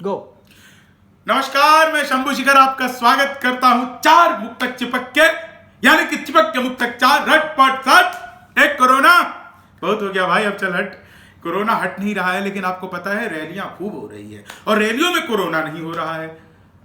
गो। नमस्कार, मैं शंभू शिखर आपका स्वागत करता हूं चार मुक्तक चिपक के, यानी कि चिपक के मुक्तक चार, रट पट सट। एक कोरोना बहुत हो गया भाई, अब चल हट। कोरोना हट नहीं रहा है, लेकिन आपको पता है रैलियां खूब हो रही है और रैलियों में कोरोना नहीं हो रहा है।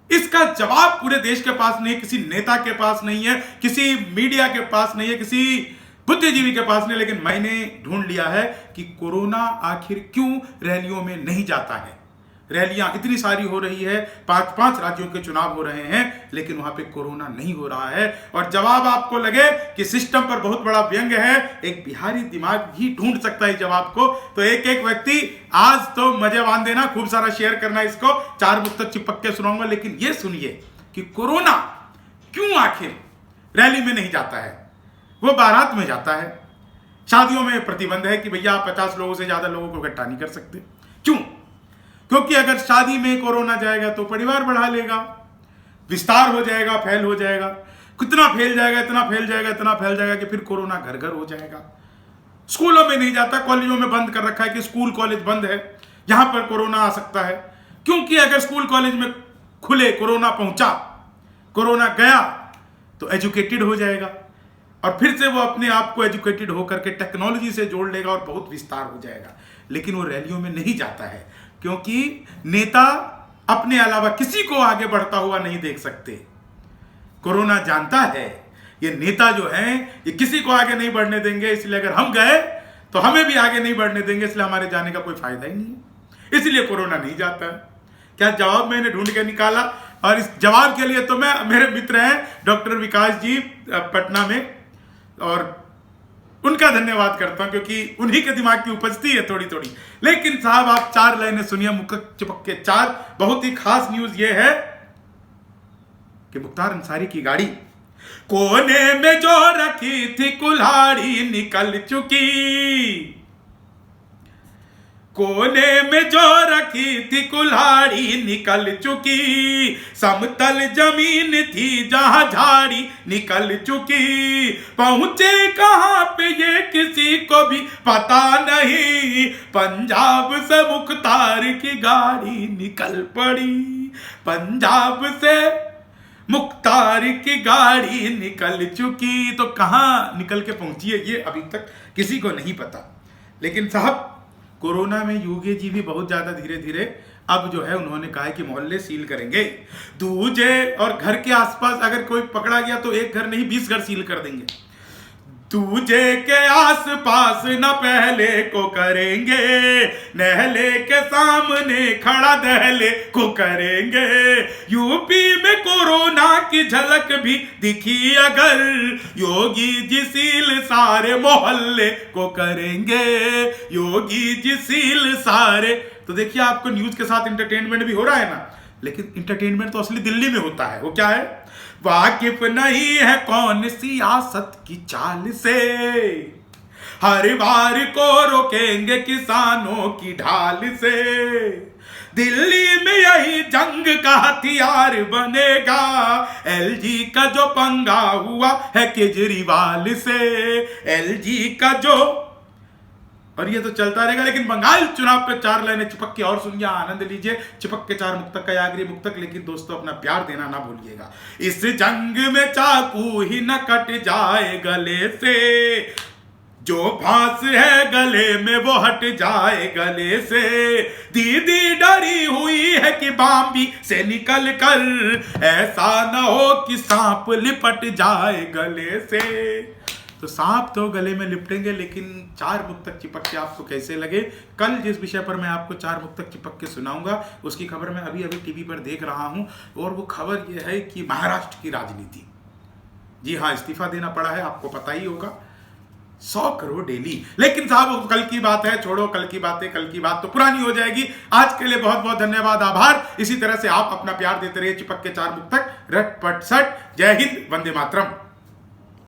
इसका जवाब पूरे देश के पास नहीं है, किसी नेता के पास नहीं है, किसी मीडिया के पास नहीं है, किसी बुद्धिजीवी के पास नहीं। लेकिन मैंने ढूंढ लिया है कि कोरोना आखिर क्यों रैलियों में नहीं जाता है। रैलियां इतनी सारी हो रही है, 5-5 राज्यों के चुनाव हो रहे हैं, लेकिन वहां पे कोरोना नहीं हो रहा है। और जवाब आपको लगे कि सिस्टम पर बहुत बड़ा व्यंग है, एक बिहारी दिमाग भी ढूंढ सकता है जवाब को। तो एक एक व्यक्ति आज तो मजे बांध देना, खूब सारा शेयर करना इसको, चार मुक्तक चिपक के सुनाऊंगा। लेकिन ये सुनिए कि कोरोना क्यों आखिर रैली में नहीं जाता है, वो बारात में जाता है। शादियों में प्रतिबंध है कि भैया आप 50 लोगों से ज्यादा लोगों को इकट्ठा नहीं कर सकते। क्यों? क्योंकि अगर शादी में कोरोना जाएगा तो परिवार बढ़ा लेगा, विस्तार हो जाएगा, फैल हो जाएगा। कितना फैल जाएगा, इतना फैल जाएगा, इतना फैल जाएगा कि फिर कोरोना घर घर हो जाएगा। स्कूलों में नहीं जाता, कॉलेजों में बंद कर रखा है कि स्कूल कॉलेज बंद है, यहां पर कोरोना आ सकता है। क्योंकि अगर स्कूल कॉलेज में खुले, कोरोना पहुंचा, कोरोना गया तो एजुकेटेड हो जाएगा और फिर से वो अपने आप को एजुकेटेड होकर के टेक्नोलॉजी से जोड़ लेगा और बहुत विस्तार हो जाएगा। लेकिन वो रैलियों में नहीं जाता है, क्योंकि नेता अपने अलावा किसी को आगे बढ़ता हुआ नहीं देख सकते। कोरोना जानता है ये नेता जो हैं ये किसी को आगे नहीं बढ़ने देंगे, इसलिए अगर हम गए तो हमें भी आगे नहीं बढ़ने देंगे, इसलिए हमारे जाने का कोई फायदा ही नहीं है। इसलिए कोरोना नहीं जाता है। क्या जवाब मैंने ढूंढ के निकाला, और इस जवाब के लिए तो मैं, मेरे मित्र हैं डॉक्टर विकास जी पटना में, और उनका धन्यवाद करता हूं, क्योंकि उन्हीं के दिमाग की उपजती है थोड़ी थोड़ी। लेकिन साहब आप चार लाइनें सुनिए मुक्तक चिपक के चार। बहुत ही खास न्यूज ये है कि मुख्तार अंसारी की गाड़ी कोने में जो रखी थी कुल्हाड़ी निकल चुकी, कोने में जो रखी थी कुल्हाड़ी निकल चुकी, समतल जमीन थी जहां झाड़ी निकल चुकी, पहुंचे कहां पे ये किसी को भी पता नहीं, पंजाब से मुख्तार की गाड़ी निकल पड़ी, पंजाब से मुख्तार की गाड़ी निकल चुकी। तो कहां निकल के पहुंची है ये अभी तक किसी को नहीं पता। लेकिन साहब कोरोना में योगी जी भी बहुत ज्यादा धीरे धीरे अब जो है उन्होंने कहा है कि मोहल्ले सील करेंगे, दूजे और घर के आसपास अगर कोई पकड़ा गया तो एक घर नहीं 20 घर सील कर देंगे। दूजे के आसपास न पहले को करेंगे, नहले के सामने खड़ा दहले को करेंगे, यूपी में कोरोना की झलक भी दिखी अगर, योगी जी सील सारे मोहल्ले को करेंगे, योगी जी सील सारे। तो देखिए आपको न्यूज के साथ इंटरटेनमेंट भी हो रहा है ना, लेकिन इंटरटेनमेंट तो असली दिल्ली में होता है। वो क्या है? वाकिफ नहीं है कौन सियासत की चाल से, हर बार को रोकेंगे किसानों की ढाल से, दिल्ली में यही जंग का हथियार बनेगा, एलजी का जो पंगा हुआ है केजरीवाल से, एलजी का जो, और ये तो चलता रहेगा। लेकिन बंगाल चुनाव पे चार लाइनें चिपक के और सुनिए, आनंद लीजिए। चिपक के चार मुक्तक का आखिरी मुक्तक। लेकिन दोस्तों अपना प्यार देना ना भूलिएगा। इस जंग में चाकू ही न कट जाए गले से, जो फांस है गले में वो हट जाए गले से, दीदी डरी हुई है कि बाम्बी से निकल कर, ऐसा न हो कि सांप लिपट जाए गले से। तो सांप तो गले में लिपटेंगे, लेकिन चार मुक्तक चिपक के आपको कैसे लगे? कल जिस विषय पर मैं आपको चार मुक्तक चिपक के सुनाऊंगा उसकी खबर मैं अभी अभी टीवी पर देख रहा हूं, और वो खबर ये है कि महाराष्ट्र की राजनीति, जी हाँ, इस्तीफा देना पड़ा है, आपको पता ही होगा, 100 करोड़ डेली। लेकिन साहब कल की बात है, छोड़ो कल की बातें, कल की बात तो पुरानी हो जाएगी। आज के लिए बहुत बहुत धन्यवाद, आभार। इसी तरह से आप अपना प्यार देते रहिए। चिपक के चार मुक्तक, रट पट सट। जय हिंद, वंदे मातरम।